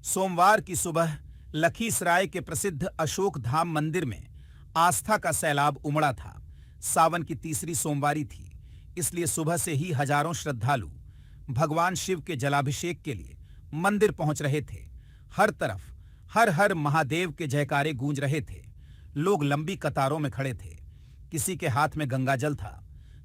सोमवार की सुबह लखीसराय के प्रसिद्ध अशोक धाम मंदिर में आस्था का सैलाब उमड़ा था। सावन की तीसरी सोमवारी थी, इसलिए सुबह से ही हजारों श्रद्धालु भगवान शिव के जलाभिषेक के लिए मंदिर पहुंच रहे थे। हर तरफ हर हर महादेव के जयकारे गूंज रहे थे। लोग लंबी कतारों में खड़े थे। किसी के हाथ में गंगाजल था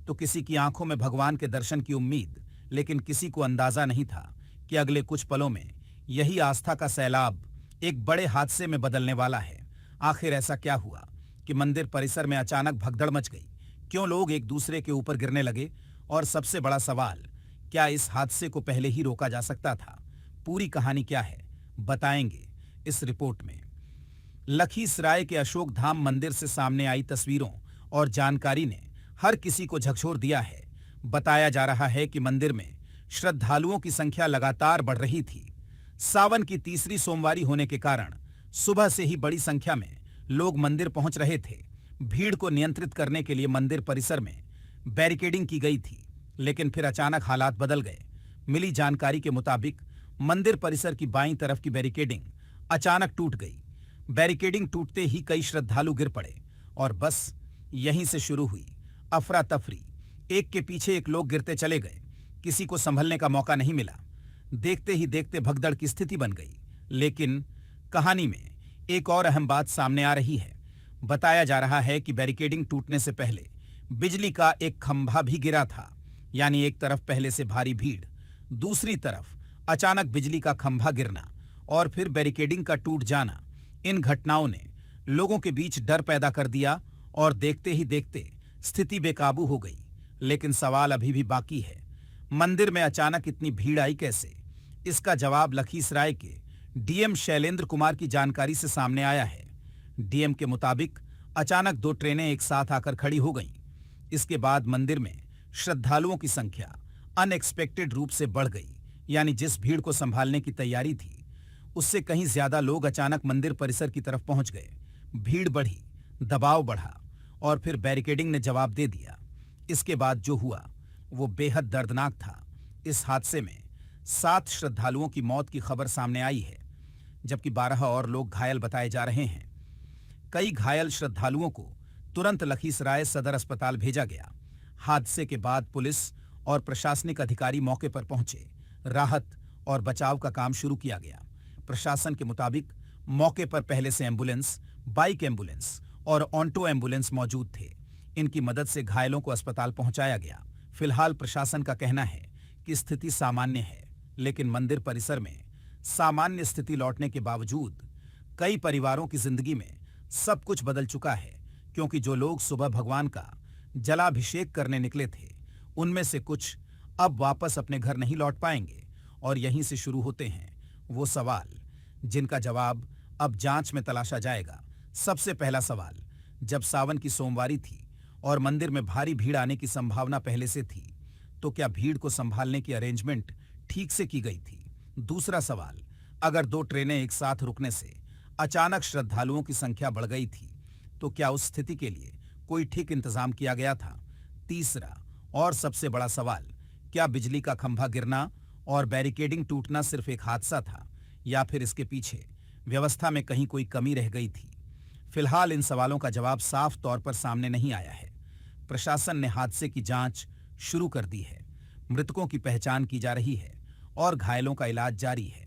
तो किसी की आंखों में भगवान के दर्शन की उम्मीद, लेकिन किसी को अंदाजा नहीं था कि अगले कुछ पलों में यही आस्था का सैलाब एक बड़े हादसे में बदलने वाला है। आखिर ऐसा क्या हुआ कि मंदिर परिसर में अचानक भगदड़ मच गई? क्यों लोग एक दूसरे के ऊपर गिरने लगे? और सबसे बड़ा सवाल, क्या इस हादसे को पहले ही रोका जा सकता था? पूरी कहानी क्या है, बताएंगे इस रिपोर्ट में। लखीसराय के अशोक धाम मंदिर से सामने आई तस्वीरों और जानकारी ने हर किसी को झकझोर दिया है। बताया जा रहा है कि मंदिर में श्रद्धालुओं की संख्या लगातार बढ़ रही थी। सावन की तीसरी सोमवारी होने के कारण सुबह से ही बड़ी संख्या में लोग मंदिर पहुंच रहे थे। भीड़ को नियंत्रित करने के लिए मंदिर परिसर में बैरिकेडिंग की गई थी, लेकिन फिर अचानक हालात बदल गए। मिली जानकारी के मुताबिक मंदिर परिसर की बाईं तरफ की बैरिकेडिंग अचानक टूट गई। बैरिकेडिंग टूटते ही कई श्रद्धालु गिर पड़े और बस यहीं से शुरू हुई अफरा तफरी। एक के पीछे एक लोग गिरते चले गए, किसी को संभलने का मौका नहीं मिला। देखते ही देखते भगदड़ की स्थिति बन गई। लेकिन कहानी में एक और अहम बात सामने आ रही है। बताया जा रहा है कि बैरिकेडिंग टूटने से पहले बिजली का एक खंभा भी गिरा था। यानी एक तरफ पहले से भारी भीड़, दूसरी तरफ अचानक बिजली का खंभा गिरना और फिर बैरिकेडिंग का टूट जाना। इन घटनाओं ने लोगों के बीच डर पैदा कर दिया और देखते ही देखते स्थिति बेकाबू हो गई। लेकिन सवाल अभी भी बाकी है, मंदिर में अचानक इतनी भीड़ आई कैसे? इसका जवाब लखीसराय के डीएम शैलेंद्र कुमार की जानकारी से सामने आया है। डीएम के मुताबिक अचानक दो ट्रेनें एक साथ आकर खड़ी हो गईं। इसके बाद मंदिर में श्रद्धालुओं की संख्या अनएक्सपेक्टेड रूप से बढ़ गई। यानी जिस भीड़ को संभालने की तैयारी थी, उससे कहीं ज्यादा लोग अचानक मंदिर परिसर की तरफ पहुंच गए। भीड़ बढ़ी, दबाव बढ़ा और फिर बैरिकेडिंग ने जवाब दे दिया। इसके बाद जो हुआ वो बेहद दर्दनाक था। इस हादसे में 7 श्रद्धालुओं की मौत की खबर सामने आई है, जबकि 12 और लोग घायल बताए जा रहे हैं। कई घायल श्रद्धालुओं को तुरंत लखीसराय सदर अस्पताल भेजा गया। हादसे के बाद पुलिस और प्रशासनिक अधिकारी मौके पर पहुंचे। राहत और बचाव का काम शुरू किया गया। प्रशासन के मुताबिक मौके पर पहले से एम्बुलेंस, बाइक एम्बुलेंस और ऑन्टो एम्बुलेंस मौजूद थे। इनकी मदद से घायलों को अस्पताल पहुंचाया गया। फिलहाल प्रशासन का कहना है कि स्थिति सामान्य है, लेकिन मंदिर परिसर में सामान्य स्थिति लौटने के बावजूद कई परिवारों की जिंदगी में सब कुछ बदल चुका है, क्योंकि जो लोग सुबह भगवान का जलाभिषेक करने निकले थे, उनमें से कुछ अब वापस अपने घर नहीं लौट पाएंगे। और यहीं से शुरू होते हैं वो सवाल जिनका जवाब अब जांच में तलाशा जाएगा। सबसे पहला सवाल, जब सावन की सोमवारी थी और मंदिर में भारी भीड़ आने की संभावना पहले से थी, तो क्या भीड़ को संभालने की अरेंजमेंट ठीक से की गई थी? दूसरा सवाल, अगर 2 ट्रेनें एक साथ रुकने से अचानक श्रद्धालुओं की संख्या बढ़ गई थी, तो क्या उस स्थिति के लिए कोई ठीक इंतजाम किया गया था? तीसरा और सबसे बड़ा सवाल, क्या बिजली का खंभा गिरना और बैरिकेडिंग टूटना सिर्फ एक हादसा था, या फिर इसके पीछे व्यवस्था में कहीं कोई कमी रह गई थी? फिलहाल इन सवालों का जवाब साफ तौर पर सामने नहीं आया है। प्रशासन ने हादसे की जांच शुरू कर दी है। मृतकों की पहचान की जा रही है और घायलों का इलाज जारी है।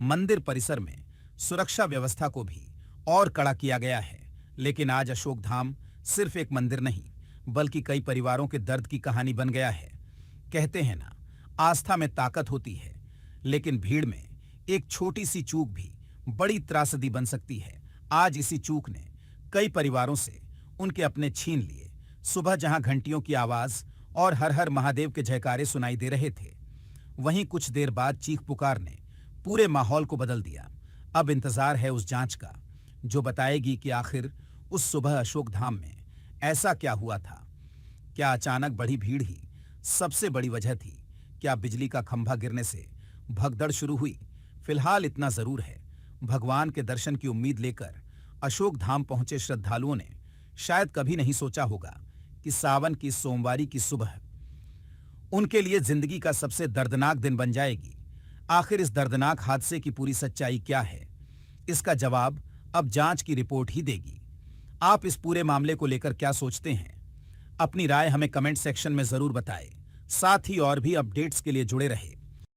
मंदिर परिसर में सुरक्षा व्यवस्था को भी और कड़ा किया गया है। लेकिन आज अशोक धाम सिर्फ एक मंदिर नहीं, बल्कि कई परिवारों के दर्द की कहानी बन गया है। कहते हैं ना, आस्था में ताकत होती है, लेकिन भीड़ में एक छोटी सी चूक भी बड़ी त्रासदी बन सकती है। आज इसी चूक ने कई परिवारों से उनके अपने छीन लिए। सुबह जहां घंटियों की आवाज और हर हर महादेव के जयकारे सुनाई दे रहे थे, वहीं कुछ देर बाद चीख पुकार ने पूरे माहौल को बदल दिया। अब इंतजार है उस जांच का, जो बताएगी कि आखिर उस सुबह अशोक धाम में ऐसा क्या हुआ था। क्या अचानक बढ़ी भीड़ ही सबसे बड़ी वजह थी? क्या बिजली का खंभा गिरने से भगदड़ शुरू हुई? फिलहाल इतना जरूर है, भगवान के दर्शन की उम्मीद लेकर अशोक धाम पहुंचे श्रद्धालुओं ने शायद कभी नहीं सोचा होगा कि सावन की सोमवारी की सुबह उनके लिए जिंदगी का सबसे दर्दनाक दिन बन जाएगी। आखिर इस दर्दनाक हादसे की पूरी सच्चाई क्या है, इसका जवाब अब जांच की रिपोर्ट ही देगी। आप इस पूरे मामले को लेकर क्या सोचते हैं? अपनी राय हमें कमेंट सेक्शन में जरूर बताएं। साथ ही और भी अपडेट्स के लिए जुड़े रहे